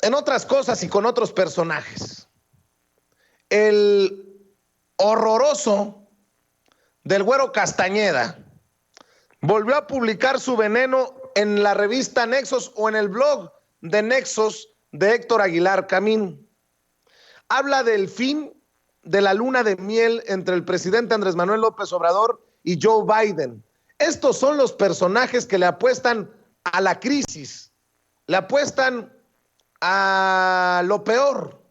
en otras cosas y con otros personajes. El horroroso del Güero Castañeda volvió a publicar su veneno en la revista Nexos o en el blog de Nexos de Héctor Aguilar Camín. Habla del fin de la luna de miel entre el presidente Andrés Manuel López Obrador y Joe Biden. Estos son los personajes que le apuestan a la crisis, le apuestan a lo peor.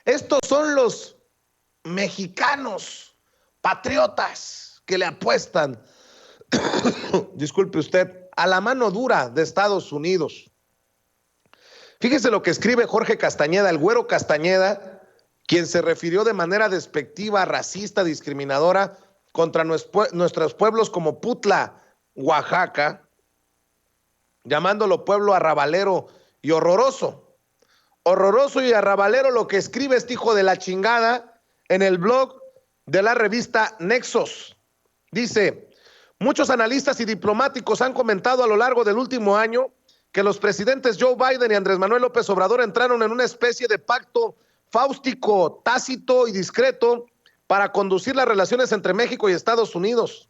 Estos son los mexicanos patriotas que le apuestan, disculpe usted, a la mano dura de Estados Unidos. Fíjese lo que escribe Jorge Castañeda, el Güero Castañeda, quien se refirió de manera despectiva, racista, discriminadora contra nuestros pueblos como Putla, Oaxaca, llamándolo pueblo arrabalero y horroroso. Horroroso y arrabalero lo que escribe este hijo de la chingada en el blog de la revista Nexos. Dice: muchos analistas y diplomáticos han comentado a lo largo del último año que los presidentes Joe Biden y Andrés Manuel López Obrador entraron en una especie de pacto fáustico, tácito y discreto para conducir las relaciones entre México y Estados Unidos.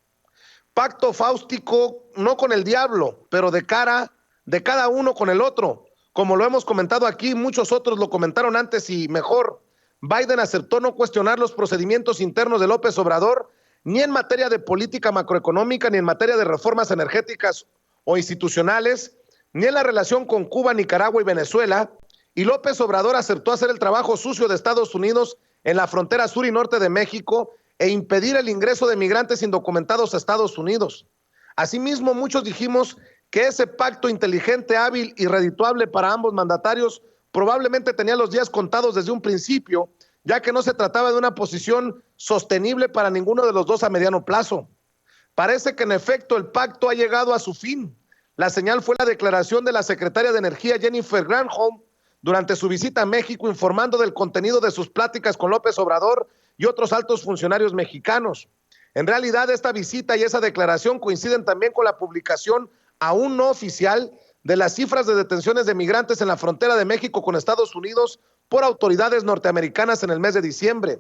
Pacto fáustico no con el diablo, pero de cada uno con el otro. Como lo hemos comentado aquí, muchos otros lo comentaron antes y mejor. Biden aceptó no cuestionar los procedimientos internos de López Obrador, ni en materia de política macroeconómica, ni en materia de reformas energéticas o institucionales, ni en la relación con Cuba, Nicaragua y Venezuela. Y López Obrador aceptó hacer el trabajo sucio de Estados Unidos en la frontera sur y norte de México e impedir el ingreso de migrantes indocumentados a Estados Unidos. Asimismo, muchos dijimos que ese pacto inteligente, hábil y redituable para ambos mandatarios probablemente tenía los días contados desde un principio, ya que no se trataba de una posición sostenible para ninguno de los dos a mediano plazo. Parece que en efecto el pacto ha llegado a su fin. La señal fue la declaración de la secretaria de Energía, Jennifer Granholm, durante su visita a México, informando del contenido de sus pláticas con López Obrador y otros altos funcionarios mexicanos. En realidad, esta visita y esa declaración coinciden también con la publicación aún no oficial de las cifras de detenciones de migrantes en la frontera de México con Estados Unidos por autoridades norteamericanas en el mes de diciembre.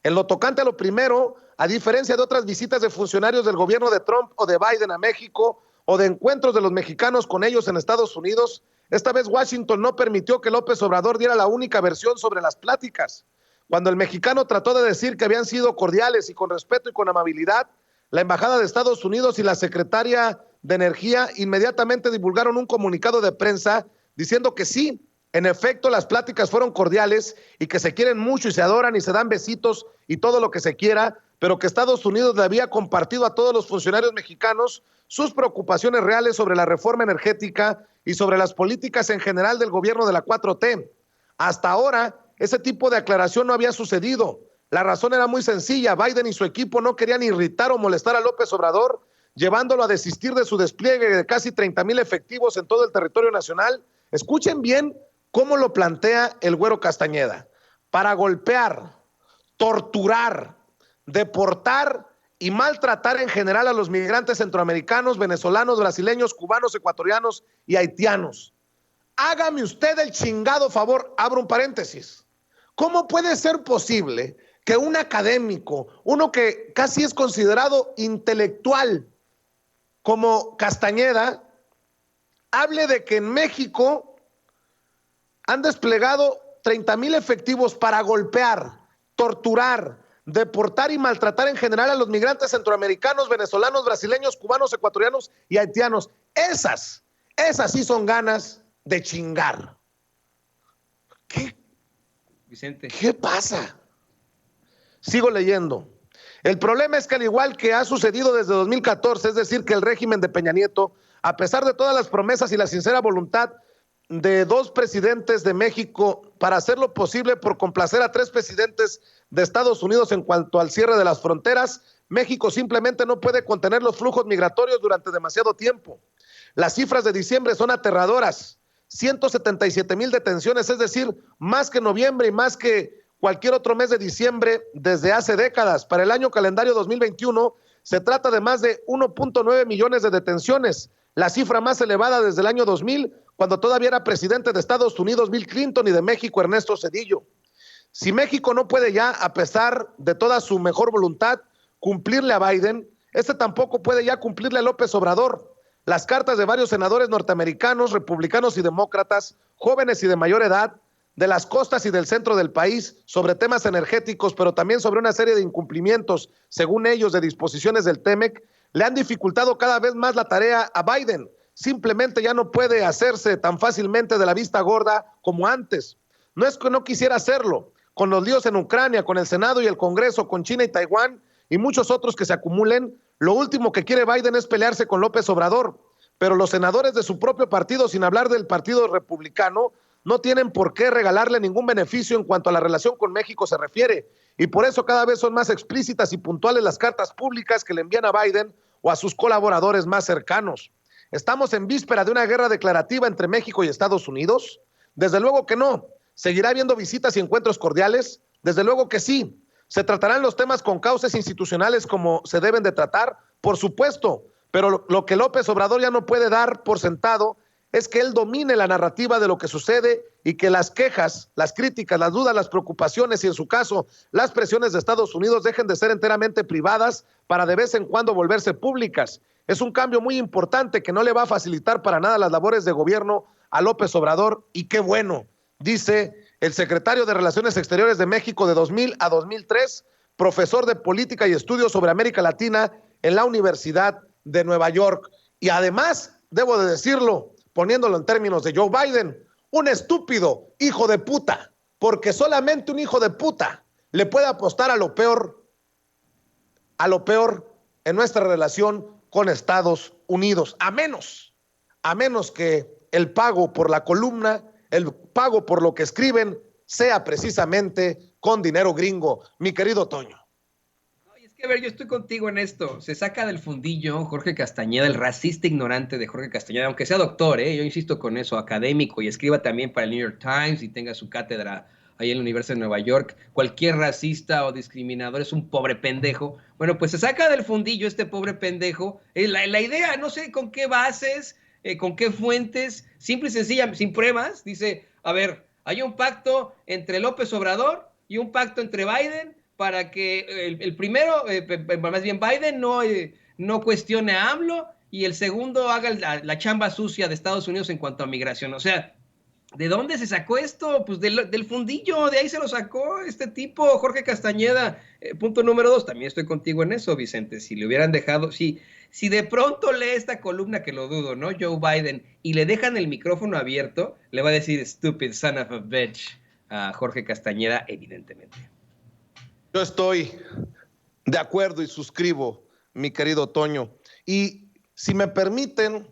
En lo tocante a lo primero, a diferencia de otras visitas de funcionarios del gobierno de Trump o de Biden a México, o de encuentros de los mexicanos con ellos en Estados Unidos, esta vez Washington no permitió que López Obrador diera la única versión sobre las pláticas. Cuando el mexicano trató de decir que habían sido cordiales y con respeto y con amabilidad, la Embajada de Estados Unidos y la Secretaria de Energía inmediatamente divulgaron un comunicado de prensa diciendo que sí, en efecto, las pláticas fueron cordiales y que se quieren mucho y se adoran y se dan besitos y todo lo que se quiera, pero que Estados Unidos le había compartido a todos los funcionarios mexicanos sus preocupaciones reales sobre la reforma energética y sobre las políticas en general del gobierno de la 4T. Hasta ahora, ese tipo de aclaración no había sucedido. La razón era muy sencilla: Biden y su equipo no querían irritar o molestar a López Obrador, llevándolo a desistir de su despliegue de casi 30,000 efectivos en todo el territorio nacional. Escuchen bien cómo lo plantea el Güero Castañeda: para golpear, torturar, deportar y maltratar en general a los migrantes centroamericanos, venezolanos, brasileños, cubanos, ecuatorianos y haitianos. Hágame usted el chingado favor, abro un paréntesis. ¿Cómo puede ser posible que un académico, uno que casi es considerado intelectual como Castañeda, hable de que en México han desplegado 30,000 efectivos para golpear, torturar, deportar y maltratar en general a los migrantes centroamericanos, venezolanos, brasileños, cubanos, ecuatorianos y haitianos? Esas sí son ganas de chingar. ¿Qué? Vicente. ¿Qué pasa? Sigo leyendo. El problema es que, al igual que ha sucedido desde 2014, es decir, que el régimen de Peña Nieto, a pesar de todas las promesas y la sincera voluntad de dos presidentes de México para hacer lo posible por complacer a 3 presidentes de Estados Unidos en cuanto al cierre de las fronteras, México simplemente no puede contener los flujos migratorios durante demasiado tiempo. Las cifras de diciembre son aterradoras: 177,000 detenciones, es decir, más que noviembre y más que cualquier otro mes de diciembre desde hace décadas. Para el año calendario 2021 se trata de más de 1.9 millones de detenciones, la cifra más elevada desde el año 2000, cuando todavía era presidente de Estados Unidos Bill Clinton y de México Ernesto Zedillo. Si México no puede ya, a pesar de toda su mejor voluntad, cumplirle a Biden, este tampoco puede ya cumplirle a López Obrador. Las cartas de varios senadores norteamericanos, republicanos y demócratas, jóvenes y de mayor edad, de las costas y del centro del país, sobre temas energéticos, pero también sobre una serie de incumplimientos, según ellos, de disposiciones del TEMEC, le han dificultado cada vez más la tarea a Biden. Simplemente ya no puede hacerse tan fácilmente de la vista gorda como antes. No es que no quisiera hacerlo, con los líos en Ucrania, con el Senado y el Congreso, con China y Taiwán y muchos otros que se acumulen, lo último que quiere Biden es pelearse con López Obrador, pero los senadores de su propio partido, sin hablar del Partido Republicano, no tienen por qué regalarle ningún beneficio en cuanto a la relación con México se refiere, y por eso cada vez son más explícitas y puntuales las cartas públicas que le envían a Biden o a sus colaboradores más cercanos. ¿Estamos en víspera de una guerra declarativa entre México y Estados Unidos? Desde luego que no. ¿Seguirá habiendo visitas y encuentros cordiales? Desde luego que sí. ¿Se tratarán los temas con cauces institucionales como se deben de tratar? Por supuesto, pero lo que López Obrador ya no puede dar por sentado es que él domine la narrativa de lo que sucede y que las quejas, las críticas, las dudas, las preocupaciones y en su caso las presiones de Estados Unidos dejen de ser enteramente privadas para de vez en cuando volverse públicas. Es un cambio muy importante que no le va a facilitar para nada las labores de gobierno a López Obrador y qué bueno, dice el secretario de Relaciones Exteriores de México de 2000 a 2003, profesor de Política y Estudios sobre América Latina en la Universidad de Nueva York. Y además, debo de decirlo, poniéndolo en términos de Joe Biden, un estúpido hijo de puta, porque solamente un hijo de puta le puede apostar a lo peor en nuestra relación con Estados Unidos, a menos que el pago por la columna, el pago por lo que escriben, sea precisamente con dinero gringo, mi querido Toño. A ver, yo estoy contigo en esto. Se saca del fundillo Jorge Castañeda, el racista ignorante de Jorge Castañeda, aunque sea doctor, yo insisto con eso, académico, y escriba también para el New York Times y tenga su cátedra ahí en la Universidad de Nueva York. Cualquier racista o discriminador es un pobre pendejo. Bueno, pues se saca del fundillo este pobre pendejo. La idea, no sé con qué bases, con qué fuentes, simple y sencilla, sin pruebas, dice, a ver, hay un pacto entre López Obrador y un pacto entre Biden para que el primero, más bien Biden, no cuestione a AMLO y el segundo haga la chamba sucia de Estados Unidos en cuanto a migración. O sea, ¿de dónde se sacó esto? Pues del fundillo, de ahí se lo sacó este tipo, Jorge Castañeda. Punto número 2, también estoy contigo en eso, Vicente. Si le hubieran dejado, si de pronto lee esta columna, que lo dudo, ¿no? Joe Biden, y le dejan el micrófono abierto, le va a decir stupid son of a bitch a Jorge Castañeda, evidentemente. Yo estoy de acuerdo y suscribo, mi querido Toño. Y si me permiten,